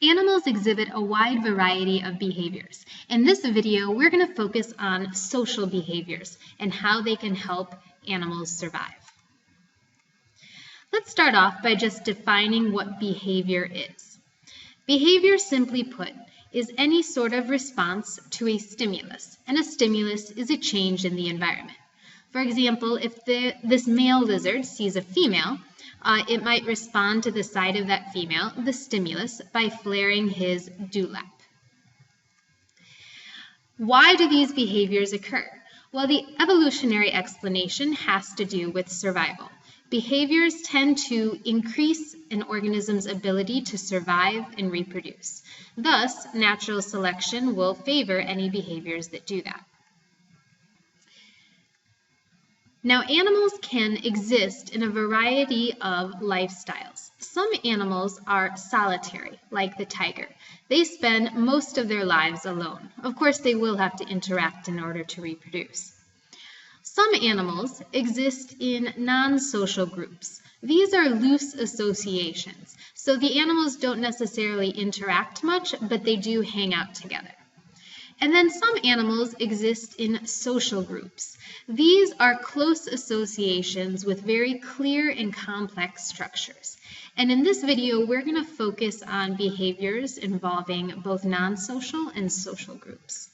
Animals exhibit a wide variety of behaviors. In this video, we're going to focus on social behaviors and how they can help animals survive. Let's start off by just defining what behavior is. Behavior, simply put, is any sort of response to a stimulus, and a stimulus is a change in the environment. For example, if this male lizard sees a female, it might respond to the side of that female, the stimulus, by flaring his dewlap. Why do these behaviors occur? Well, the evolutionary explanation has to do with survival. Behaviors tend to increase an organism's ability to survive and reproduce. Thus, natural selection will favor any behaviors that do that. Now, animals can exist in a variety of lifestyles. Some animals are solitary, like the tiger. They spend most of their lives alone. Of course, they will have to interact in order to reproduce. Some animals exist in non-social groups. These are loose associations, so the animals don't necessarily interact much, but they do hang out together. And then some animals exist in social groups. These are close associations with very clear and complex structures. And in this video, we're going to focus on behaviors involving both non-social and social groups.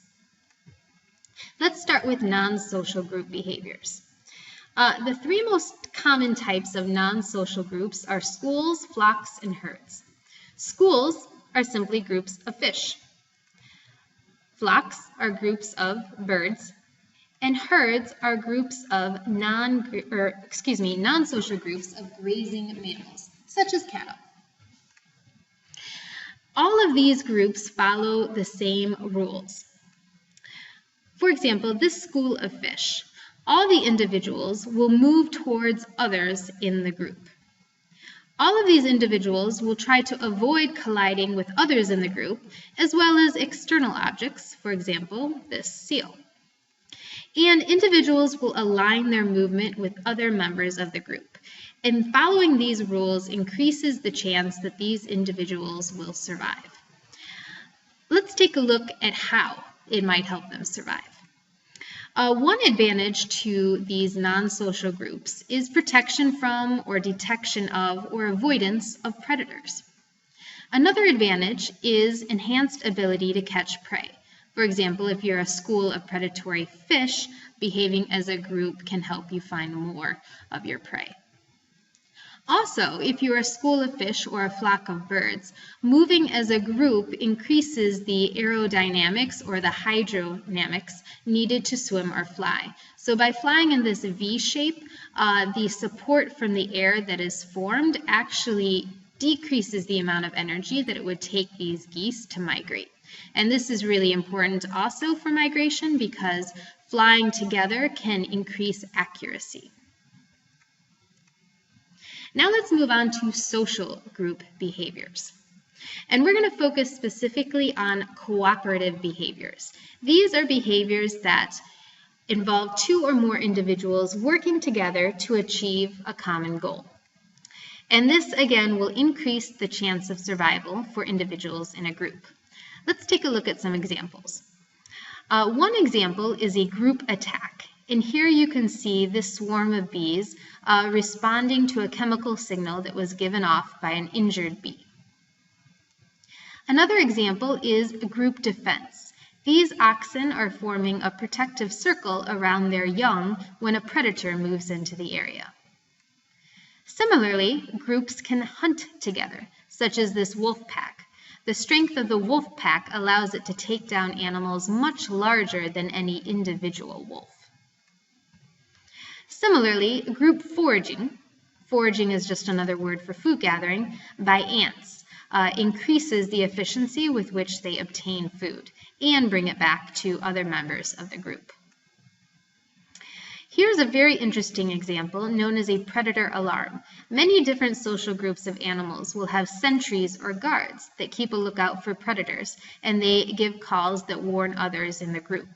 Let's start with non-social group behaviors. The three most common types of non-social groups are schools, flocks, and herds. Schools are simply groups of fish. Flocks are groups of birds, and herds are groups of non-social groups of grazing mammals, such as cattle. All of these groups follow the same rules. For example, this school of fish, all the individuals will move towards others in the group. All of these individuals will try to avoid colliding with others in the group, as well as external objects, for example, this seal. And individuals will align their movement with other members of the group. And following these rules increases the chance that these individuals will survive. Let's take a look at how it might help them survive. One advantage to these non-social groups is protection from or detection of or avoidance of predators. Another advantage is enhanced ability to catch prey. For example, if you're a school of predatory fish, behaving as a group can help you find more of your prey. Also, if you're a school of fish or a flock of birds, moving as a group increases the aerodynamics or the hydrodynamics needed to swim or fly. So by flying in this V shape, the support from the air that is formed actually decreases the amount of energy that it would take these geese to migrate. And this is really important also for migration because flying together can increase accuracy. Now let's move on to social group behaviors. And we're going to focus specifically on cooperative behaviors. These are behaviors that involve two or more individuals working together to achieve a common goal. And this, again, will increase the chance of survival for individuals in a group. Let's take a look at some examples. One example is a group attack. And here you can see this swarm of bees responding to a chemical signal that was given off by an injured bee. Another example is group defense. These oxen are forming a protective circle around their young when a predator moves into the area. Similarly, groups can hunt together, such as this wolf pack. The strength of the wolf pack allows it to take down animals much larger than any individual wolf. Similarly, group foraging is just another word for food gathering, by ants, increases the efficiency with which they obtain food and bring it back to other members of the group. Here's a very interesting example known as a predator alarm. Many different social groups of animals will have sentries or guards that keep a lookout for predators, and they give calls that warn others in the group.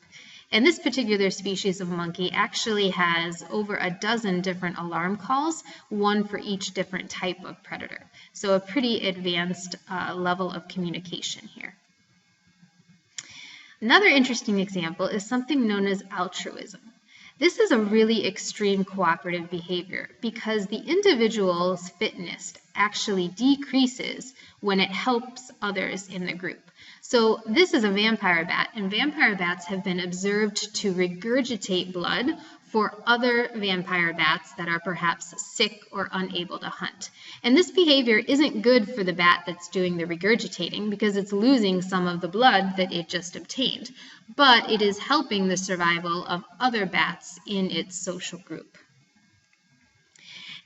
And this particular species of monkey actually has over a dozen different alarm calls, one for each different type of predator. So a pretty advanced level of communication here. Another interesting example is something known as altruism. This is a really extreme cooperative behavior because the individual's fitness actually decreases when it helps others in the group. So this is a vampire bat, and vampire bats have been observed to regurgitate blood for other vampire bats that are perhaps sick or unable to hunt. And this behavior isn't good for the bat that's doing the regurgitating because it's losing some of the blood that it just obtained, but it is helping the survival of other bats in its social group.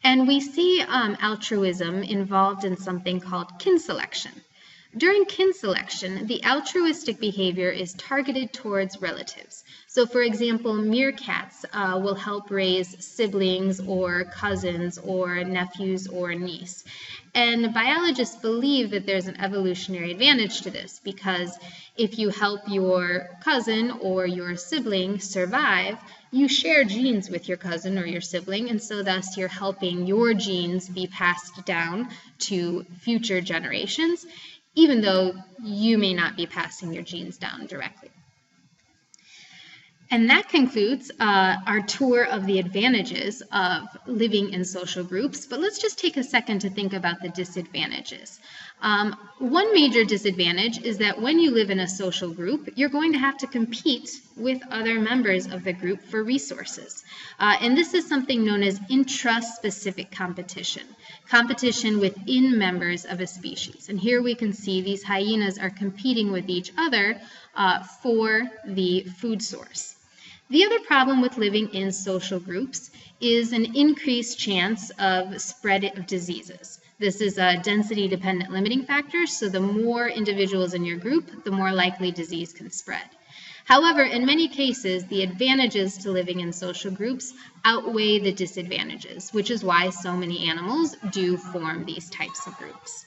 And we see altruism involved in something called kin selection. During kin selection, the altruistic behavior is targeted towards relatives. So for example, meerkats will help raise siblings or cousins or nephews or niece. And biologists believe that there's an evolutionary advantage to this because if you help your cousin or your sibling survive, you share genes with your cousin or your sibling, and so thus you're helping your genes be passed down to future generations, even though you may not be passing your genes down directly. And that concludes our tour of the advantages of living in social groups, but let's just take a second to think about the disadvantages. One major disadvantage is that when you live in a social group, you're going to have to compete with other members of the group for resources. And this is something known as intraspecific competition, competition within members of a species. And here we can see these hyenas are competing with each other for the food source. The other problem with living in social groups is an increased chance of spread of diseases. This is a density-dependent limiting factor, so the more individuals in your group, the more likely disease can spread. However, in many cases, the advantages to living in social groups outweigh the disadvantages, which is why so many animals do form these types of groups.